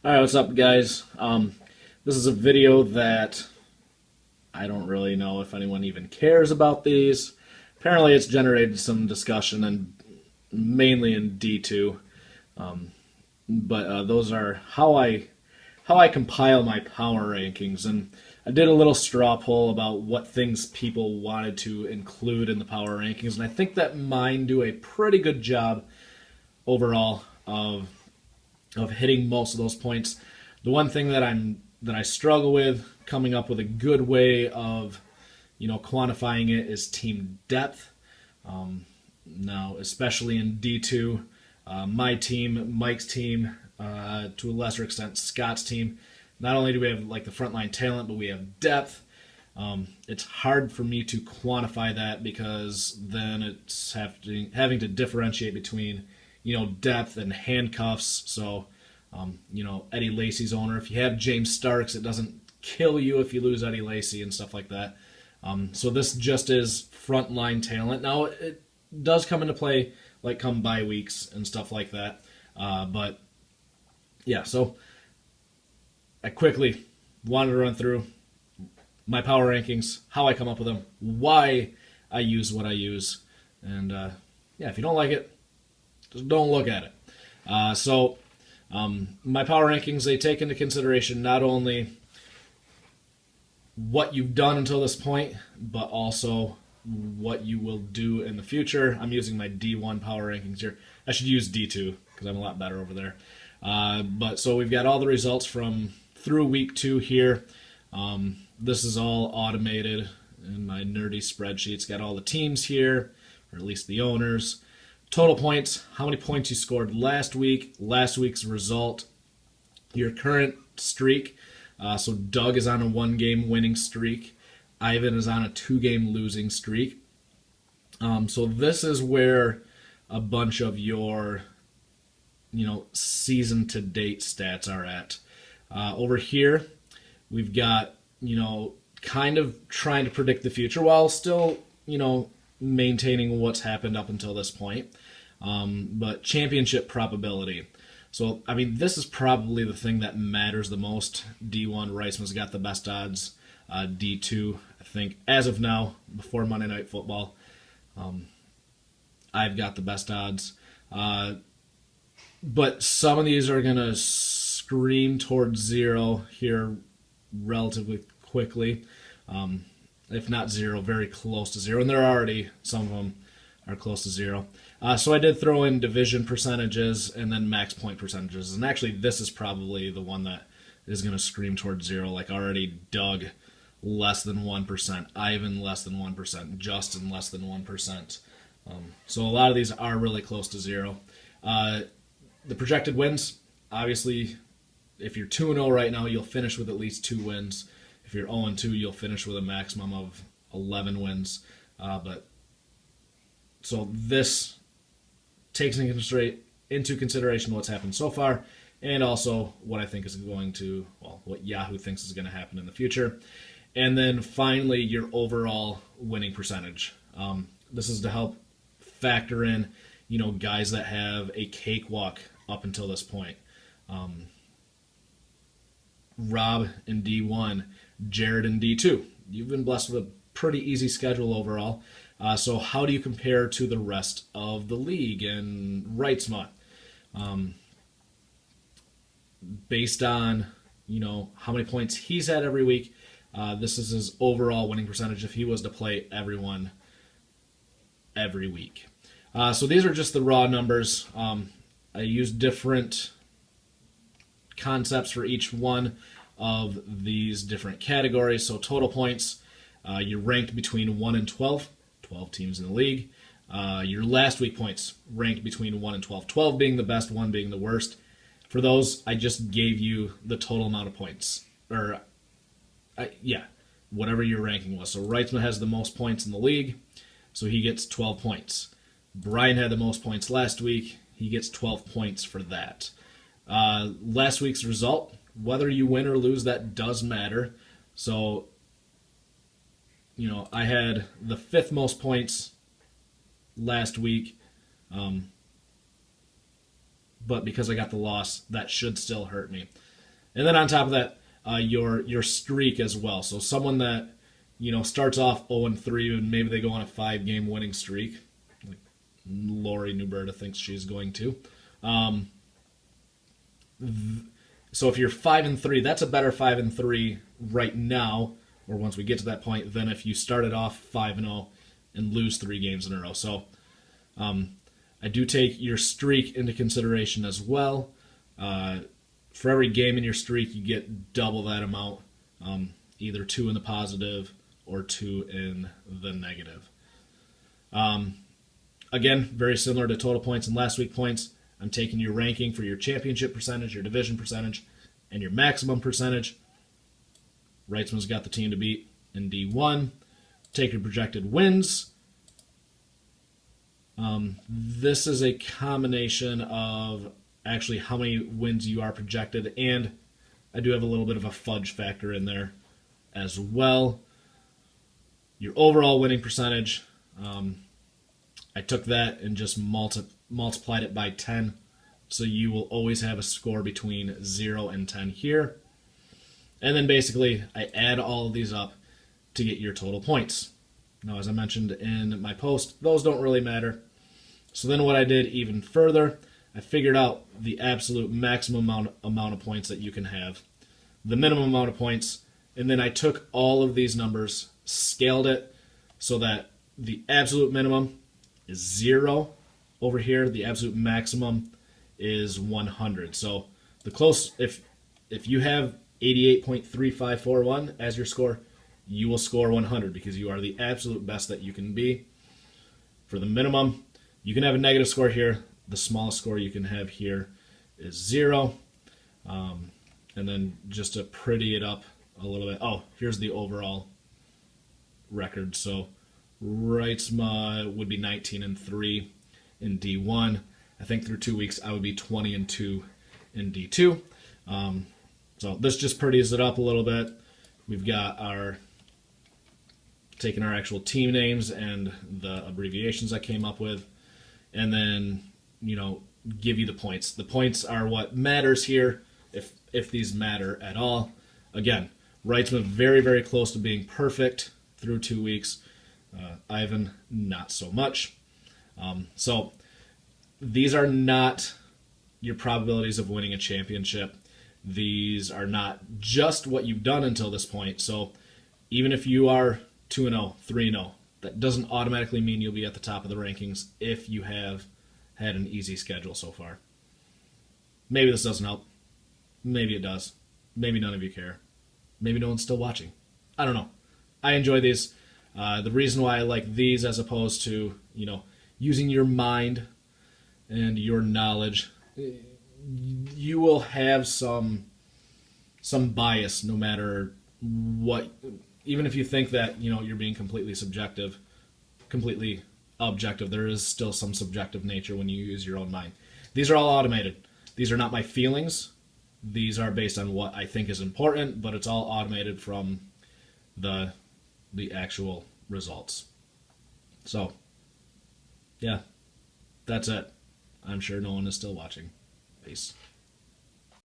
Alright, what's up, guys? This is a video that I don't really know if anyone even cares about these. Apparently, it's generated some discussion, and mainly in D2. But those are how I compile my power rankings, and I did a little straw poll about what things people wanted to include in the power rankings, and I think that mine do a pretty good job overall of hitting most of those points. The one thing that I struggle with coming up with a good way of quantifying it is team depth. Now, especially in D2, my team, Mike's team, to a lesser extent Scott's team. Not only do we have like the frontline talent, but we have depth. It's hard for me to quantify that because then it's having to differentiate between depth and handcuffs. So Eddie Lacy's owner. If you have James Starks, it doesn't kill you if you lose Eddie Lacy and stuff like that. So this just is frontline talent. Now it does come into play like come bye weeks and stuff like that. But yeah, so I quickly wanted to run through my power rankings, how I come up with them, why I use what I use, and yeah, if you don't like it, just don't look at it. My power rankings, they take into consideration not only what you've done until this point, but also what you will do in the future. I'm using my D1 power rankings here. I should use D2 because I'm a lot better over there. But so we've got all the results from through week 2 here. This is all automated in my nerdy spreadsheets. Got all the teams here, or at least the owners. Total points, how many points you scored last week, last week's result, your current streak. So Doug is on a 1-game winning streak. Ivan is on a 2-game losing streak. So this is where a bunch of your, season to date stats are at. Over here, we've got, kind of trying to predict the future while still, maintaining what's happened up until this point. But championship probability. So, I mean, this is probably the thing that matters the most. D1, Reisman's got the best odds. D2, I think, as of now, before Monday Night Football, I've got the best odds. But some of these are going to scream towards zero here relatively quickly. If not zero, very close to zero. And there are already, some of them are close to zero. So I did throw in division percentages and then max point percentages. And actually, this is probably the one that is going to scream towards zero. Like already Doug, less than 1%. Ivan, less than 1%. Justin, less than 1%. So a lot of these are really close to zero. The projected wins, obviously, if you're 2-0 right now, you'll finish with at least 2 wins. If you're 0-2, you'll finish with a maximum of 11 wins. So this takes into consideration what's happened so far, and also what I think is going to, what Yahoo thinks is going to happen in the future. And then finally, your overall winning percentage. This is to help factor in, guys that have a cakewalk up until this point. Rob in D1, Jared in D2. You've been blessed with a pretty easy schedule overall. So how do you compare to the rest of the league and Reitzma? Based on, how many points he's had every week, this is his overall winning percentage if he was to play everyone every week. So these are just the raw numbers. I use different concepts for each one of these different categories. So total points, you're ranked between 1 and 12, 12 teams in the league. Your last week points ranked between 1 and 12, 12 being the best, 1 being the worst. For those, I just gave you the total amount of points. Whatever your ranking was. So Reitzman has the most points in the league, so he gets 12 points. Brian had the most points last week. He gets 12 points for that. Last week's result, whether you win or lose, that does matter. So, I had the 5th most points last week, but because I got the loss, that should still hurt me. And then on top of that, your streak as well. So someone that starts off 0-3 and maybe they go on a 5-game winning streak, like Lori Newberta thinks she's going to. So if you're 5-3, that's a better 5-3 right now, or once we get to that point, than if you started off 5-0 and lose 3 games in a row. So I do take your streak into consideration as well. For every game in your streak, you get double that amount, either 2 in the positive or 2 in the negative. Again, very similar to total points and last week points. I'm taking your ranking for your championship percentage, your division percentage, and your maximum percentage. Wrightsman's got the team to beat in D1. Take your projected wins. This is a combination of actually how many wins you are projected, and I do have a little bit of a fudge factor in there as well. Your overall winning percentage, I took that and just multiplied it by 10, so you will always have a score between 0 and 10 here. And then basically I add all of these up to get your total points. Now, as I mentioned in my post, those don't really matter. So then what I did even further, I figured out the absolute maximum amount of points that you can have, the minimum amount of points, and then I took all of these numbers, scaled it so that the absolute minimum is 0 over here, the absolute maximum is 100. So the close, if you have 88.3541 as your score, you will score 100 because you are the absolute best that you can be. For the minimum, you can have a negative score here. The smallest score you can have here is 0. And then just to pretty it up a little bit, here's the overall record. So Wrightsma would be 19-3 in D1. I think through 2 weeks I would be 20-2 in D2. So this just pretties it up a little bit. We've got taking our actual team names and the abbreviations I came up with, and then give you the points. The points are what matters here, if these matter at all. Again, Wrightsman very, very close to being perfect through 2 weeks. Ivan, not so much. So these are not your probabilities of winning a championship. These are not just what you've done until this point. So even if you are 2-0, 3-0, that doesn't automatically mean you'll be at the top of the rankings if you have had an easy schedule so far. Maybe this doesn't help. Maybe it does. Maybe none of you care. Maybe no one's still watching. I don't know. I enjoy these. The reason why I like these as opposed to, using your mind and your knowledge, you will have some bias no matter what. Even if you think that, you're being completely subjective, completely objective, there is still some subjective nature when you use your own mind. These are all automated. These are not my feelings. These are based on what I think is important, but it's all automated from the actual results. So, yeah, that's it. I'm sure no one is still watching. Peace.